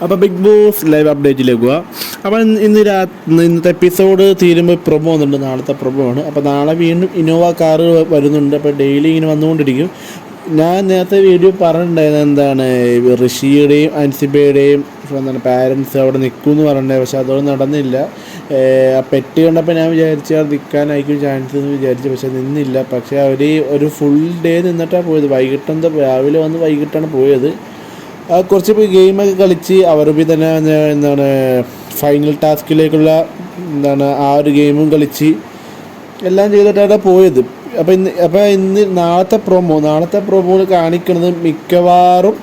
അപ്പോൾ big boss live അപ്ഡേറ്റിലേക്ക് പോവാം. അപ്പോൾ ഇന്നത്തെ എപ്പിസോഡ് തീരുമ്പോൾ പ്രൊമോ വന്നിട്ടുണ്ട്. നാളത്തെ പ്രൊമോ ആണ്. അപ്പോൾ നാളെ വീണ്ടും ഇന്നോവ കാറ് വരുന്നുണ്ട്. അപ്പോൾ ഡെയിലി ഇങ്ങനെ വന്നുകൊണ്ടിരിക്കും. ഞാൻ നേരത്തെ വീഡിയോ പറഞ്ഞിട്ടുണ്ടായിരുന്നത് എന്താണ്, ഋഷിയുടെയും അൻസിബയുടെയും എന്താണ് പാരൻസ് അവിടെ നിൽക്കുമെന്ന് പറഞ്ഞിട്ടുണ്ടായി. പക്ഷെ അതൊന്നും നടന്നില്ല. ആ പെട്ടി കണ്ടപ്പോൾ ഞാൻ വിചാരിച്ചു അത് നിൽക്കാനായിരിക്കും ചാൻസ് എന്ന് വിചാരിച്ചു. പക്ഷെ നിന്നില്ല. പക്ഷേ അവർ ഒരു ഫുൾ ഡേ നിന്നിട്ടാണ് പോയത്. രാവിലെ വന്ന് വൈകിട്ടാണ് പോയത്. കുറച്ച് ഗെയിമൊക്കെ കളിച്ച് അവർക്ക് തന്നെ എന്താണ് ഫൈനൽ ടാസ്കിലേക്കുള്ള ആ ഒരു ഗെയിമും കളിച്ച് എല്ലാം ചെയ്തിട്ടാണ് പോയത്. അപ്പോൾ ഇന്ന് നാളത്തെ പ്രൊമോയിൽ കാണിക്കുന്നത് മിക്കവാറും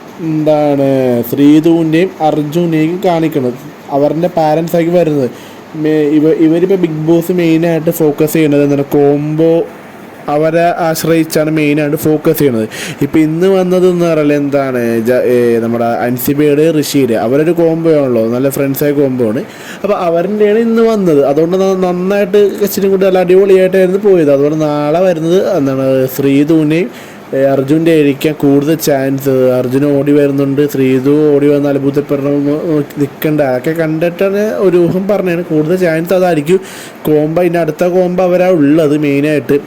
ശ്രീധുവിൻ്റെയും അർജുനെയും കാണിക്കുന്നത് അവരുടെ പാരൻസാക്കി വരുന്നത്. ഇവരിപ്പോൾ ബിഗ് ബോസ് മെയിനായിട്ട് ഫോക്കസ് ചെയ്യുന്നത് കോംബോ അവരെ ആശ്രയിച്ചാണ് മെയിനായിട്ട് ഫോക്കസ് ചെയ്യുന്നത്. ഇപ്പോൾ ഇന്ന് വന്നതെന്ന് പറഞ്ഞാൽ നമ്മുടെ അൻസിബയുടെ ഋഷിയുടെ അവരൊരു കോംബോ ആണല്ലോ, നല്ല ഫ്രണ്ട്സായ കോംബോ ആണ്. അപ്പോൾ അവരുടെയാണ് ഇന്ന് വന്നത്. അതുകൊണ്ട് നന്നായിട്ട് ഇച്ചിരി കൂടി നല്ല അടിപൊളിയായിട്ടായിരുന്നു പോയത്. അതുകൊണ്ട് നാളെ വരുന്നത് ശ്രീധുവിനെയും അർജുൻ്റെ ആയിരിക്കാം കൂടുതൽ ചാൻസ്. അർജുൻ ഓടി വരുന്നുണ്ട്, ശ്രീധു ഓടി വന്ന് അത്ഭുതപ്പെടണമെന്ന് നിൽക്കേണ്ട അതൊക്കെ കണ്ടിട്ടാണ് ഒരു ഊഹം പറഞ്ഞാണ്. കൂടുതൽ ചാൻസ് അതായിരിക്കും കോംബോ. ഇതിൻ്റെ അടുത്ത കോംബോ അവരാണ് ഉള്ളത് മെയിനായിട്ട്.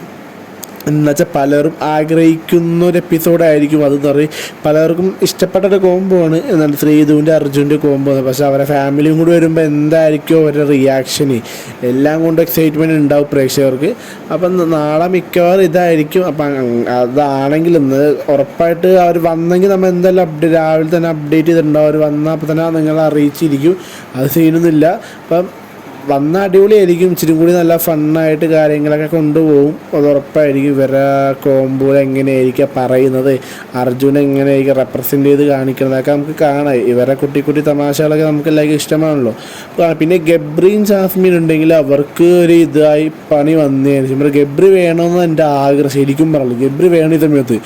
എന്നുവെച്ചാൽ പലരും ആഗ്രഹിക്കുന്ന ഒരു എപ്പിസോഡായിരിക്കും അതെന്ന് പറയും. പലർക്കും ഇഷ്ടപ്പെട്ട ഒരു കോംബോ ആണ് എന്നാൽ ശ്രീധുവിൻ്റെ അർജുൻ്റെ കോംബോ. പക്ഷേ അവരെ ഫാമിലിയും കൂടി വരുമ്പോൾ എന്തായിരിക്കും അവരുടെ റിയാക്ഷന് എല്ലാം കൊണ്ട് എക്സൈറ്റ്മെൻറ്റ് ഉണ്ടാവും പ്രേക്ഷകർക്ക്. അപ്പം നാളെ മിക്കവാറും ഇതായിരിക്കും. അപ്പം അതാണെങ്കിൽ ഇന്ന് ഉറപ്പായിട്ട് അവർ വന്നെങ്കിൽ നമ്മൾ എന്തായാലും രാവിലെ തന്നെ അപ്ഡേറ്റ് ചെയ്തിട്ടുണ്ടാവും. അവർ വന്നാൽ അപ്പോൾ തന്നെ നിങ്ങളെ അറിയിച്ചിരിക്കും. അത് സീനൊന്നുമില്ല. അപ്പം വന്ന അടിപൊളിയായിരിക്കും. ഇച്ചിരി കൂടി നല്ല ഫണ്ണായിട്ട് കാര്യങ്ങളൊക്കെ കൊണ്ടുപോകും. അത് ഉറപ്പായിരിക്കും. ഇവരെ കോംബോ എങ്ങനെയായിരിക്കും പറയുന്നത്, അർജുൻ എങ്ങനെയായിരിക്കും റെപ്രസെൻ്റ് ചെയ്ത് കാണിക്കുന്നതൊക്കെ നമുക്ക് കാണാം. ഇവരെ കുട്ടി തമാശകളൊക്കെ നമുക്ക് എല്ലാവർക്കും ഇഷ്ടമാണല്ലോ. പിന്നെ ഗബ്രിയും ജാസ്മിൻ ഉണ്ടെങ്കിൽ അവർക്ക് ഒരു ഇതായി പണി വന്നേന്. ഗബ്രി വേണമെന്ന് എൻ്റെ ആഗ്രഹം ശരിക്കും പറഞ്ഞു. ഗബ്രി വേണം ഈ സമയത്ത്.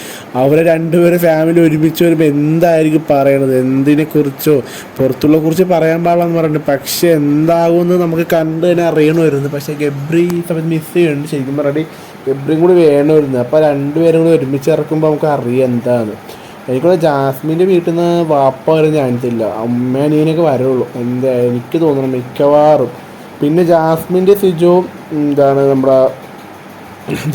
അവരെ രണ്ടുപേരും ഫാമിലി ഒരുമിച്ച് വരുമ്പോൾ എന്തായിരിക്കും പറയണത്, എന്തിനെക്കുറിച്ചോ പുറത്തുള്ള കുറിച്ച് പറയാൻ പാടില്ലെന്ന് പറഞ്ഞിട്ട്. പക്ഷെ എന്താകുമെന്ന് നമുക്ക് കണ്ട് തന്നെ അറിയണമായിരുന്നു. പക്ഷേ ഗബ്രി സമയത്ത് മിസ് ചെയ്യുന്നുണ്ട്. ശരിക്കും പറഞ്ഞാൽ ഗബ്രിയും കൂടി വേണമായിരുന്നു. അപ്പോൾ രണ്ടുപേരും കൂടി ഒരുമിച്ച് ഇറക്കുമ്പോൾ നമുക്ക് അറിയാം എന്താണ്. എനിക്കുള്ള ജാസ്മിൻ്റെ വീട്ടിൽ നിന്ന് വാപ്പ വരെ ചാൻസില്ല, അമ്മേനീനൊക്കെ വരുള്ളൂ എനിക്ക് തോന്നണം മിക്കവാറും. പിന്നെ ജാസ്മിൻ്റെ സിജോ നമ്മുടെ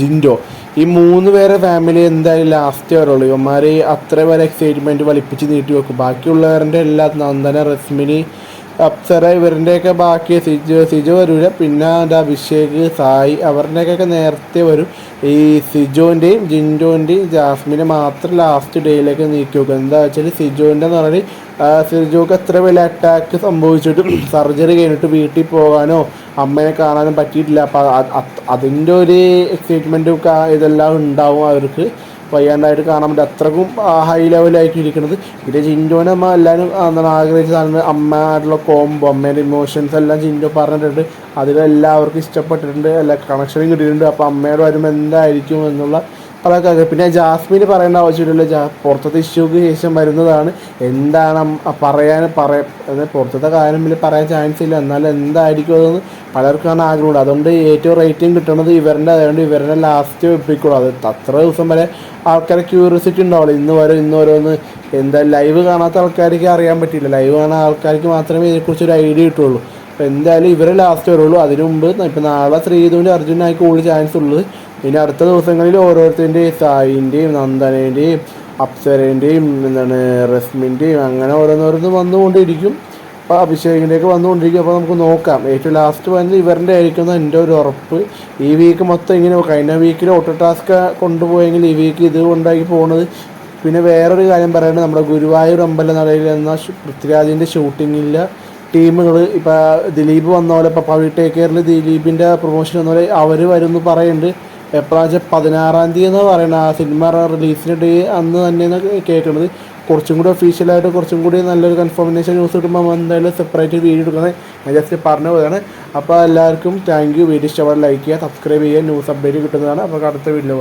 ജിൻഡോ, ഈ 3 പേരെ ഫാമിലി എന്തായാലും ലാസ്റ്റ് വരുള്ളൂ. ഇവന്മാർ അത്ര വരെ എക്സൈറ്റ്മെൻറ്റ് വലിപ്പിച്ച് നീട്ടി വെക്കും. ബാക്കിയുള്ളവരുടെ എല്ലാ നന്ദന, റസ്മിനി, അപ്സര ഇവരുടെയൊക്കെ ബാക്കി സിജോ വരില്ല. പിന്നെ അഭിഷേക്, സായി അവരുടെയൊക്കെ നേരത്തെ വരും. ഈ സിജോൻ്റെയും ജിൻഡോൻ്റെയും ജാസ്മിനെ മാത്രം ലാസ്റ്റ് ഡേയിലേക്ക് നീക്കി വെക്കും. എന്താ വെച്ചാൽ സിജോൻ്റെ എന്ന് പറഞ്ഞാൽ സിജോക്ക് എത്ര വലിയ അറ്റാക്ക് സംഭവിച്ചിട്ടും സർജറി കഴിഞ്ഞിട്ട് വീട്ടിൽ പോകാനോ അമ്മയെ കാണാനും പറ്റിയിട്ടില്ല. അപ്പോൾ അതിൻ്റെ ഒരു എക്സൈറ്റ്മെൻറ്റും ഇതെല്ലാം ഉണ്ടാവും അവർക്ക്. വയ്യാണ്ടായിട്ട് കാണാൻ പറ്റും. അത്രക്കും ഹൈ ലെവലായിട്ട് ഇരിക്കുന്നത്. പിന്നെ ജിൻഡോനെ അമ്മ എല്ലാവരും ആഗ്രഹിച്ച സാധനം അമ്മയായിട്ടുള്ള കോംബോ, അമ്മേൻ്റെ ഇമോഷൻസ് എല്ലാം ജിൻഡോ പറഞ്ഞിട്ടുണ്ട്. അതിലെല്ലാവർക്കും ഇഷ്ടപ്പെട്ടിട്ടുണ്ട്, എല്ലാ കണക്ഷനും കിട്ടിയിട്ടുണ്ട്. അപ്പോൾ അമ്മയോട് വരുമ്പോൾ എന്തായിരിക്കും എന്നുള്ള അതൊക്കെ. പിന്നെ ജാസ്മിന് പറയേണ്ട ആവശ്യമില്ലല്ലോ, പുറത്തത്തെ ഇഷ്യൂക്ക് ശേഷം വരുന്നതാണ്. എന്താണ് പുറത്തത്തെ കാര്യം പറയാൻ ചാൻസ് ഇല്ല. എന്നാലും എന്തായിരിക്കും അതെന്ന് പലർക്കാണ് ആഗ്രഹമുണ്ട്. അതുകൊണ്ട് ഏറ്റവും റേറ്റിംഗ് കിട്ടുന്നത് ഇവരുടെ അതുകൊണ്ട് ഇവരുടെ ലാസ്റ്റ് വെപ്പിക്കുള്ളൂ. അത് അത്ര ദിവസം വരെ ആൾക്കാരെ ക്യൂരിയോസിറ്റി ഉണ്ടാവുള്ളൂ. ഇന്ന് ഓരോന്ന് എന്താ ലൈവ് കാണാത്ത ആൾക്കാർക്ക് അറിയാൻ പറ്റില്ല. ലൈവ് കാണാൻ ആൾക്കാർക്ക് മാത്രമേ ഇതിനെക്കുറിച്ചൊരു ഐഡിയ കിട്ടുള്ളൂ. അപ്പോൾ എന്തായാലും ഇവരെ ലാസ്റ്റ് വരുള്ളൂ. അതിനു മുമ്പ് ഇപ്പോൾ നാളെ ശ്രീധുവിൻ്റെ അർജുനായി കൂടുതൽ ചാൻസ് ഉള്ളത്. ഇനി അടുത്ത ദിവസങ്ങളിൽ ഓരോരുത്തരുടെയും സായിൻ്റെയും നന്ദനേൻ്റെയും അപ്സരേൻ്റെയും റസ്മിൻ്റെയും അങ്ങനെ ഓരോന്നോരോന്ന് വന്നുകൊണ്ടിരിക്കും. അപ്പോൾ അഭിഷേകിൻ്റെയൊക്കെ വന്നുകൊണ്ടിരിക്കും. അപ്പോൾ നമുക്ക് നോക്കാം. ഏറ്റവും ലാസ്റ്റ് വന്നത് ഇവരുടെ ആയിരിക്കും എൻ്റെ ഒരു ഉറപ്പ്. ഈ വീക്ക് മൊത്തം ഇങ്ങനെ കഴിഞ്ഞ വീക്കിൽ ഓട്ടോ ടാസ്ക് കൊണ്ടുപോയെങ്കിൽ ഈ വീക്ക് ഇത് കൊണ്ടാക്കി പോകുന്നത്. പിന്നെ വേറൊരു കാര്യം പറയുന്നത് നമ്മുടെ ഗുരുവായൂർ അമ്പലനടയിൽ എന്ന പൃഥ്വിരാജിൻ്റെ ഷൂട്ടിങ്ങില്ല ടീമുകൾ ഇപ്പോൾ ദിലീപ് വന്ന പോലെ ഇപ്പോൾ പവി ടേക്ക് കെയറിൽ ദിലീപിൻ്റെ പ്രൊമോഷൻ വന്ന പോലെ അവർ വരുമെന്ന് പറയുന്നുണ്ട്. എപ്പോഴാണെന്ന് വെച്ചാൽ 16-ാം തീയതി എന്ന് പറയുന്നത് ആ സിനിമ റിലീസിൻ്റെ ഡേ അന്ന് തന്നെയെന്ന് കേൾക്കുന്നത്. കുറച്ചും കൂടി ഒഫീഷ്യലായിട്ട് കുറച്ചും കൂടി നല്ലൊരു കൺഫർമേഷൻ ന്യൂസ് കിട്ടുമ്പോൾ എന്തായാലും സെപ്പറേറ്റ് വീഡിയോ എടുക്കുന്നത് ഞാൻ ജസ്റ്റ് പറഞ്ഞ പോലെയാണ്. അപ്പോൾ എല്ലാവർക്കും താങ്ക് യു. വീഡിയോ ഇഷ്ടപ്പെടാൻ ലൈക്ക് ചെയ്യുക, സബ്സ്ക്രൈബ് ചെയ്യുക. ന്യൂസ് അപ്ഡേറ്റ് കിട്ടുന്നതാണ്. അപ്പോൾ അടുത്ത വീഡിയോ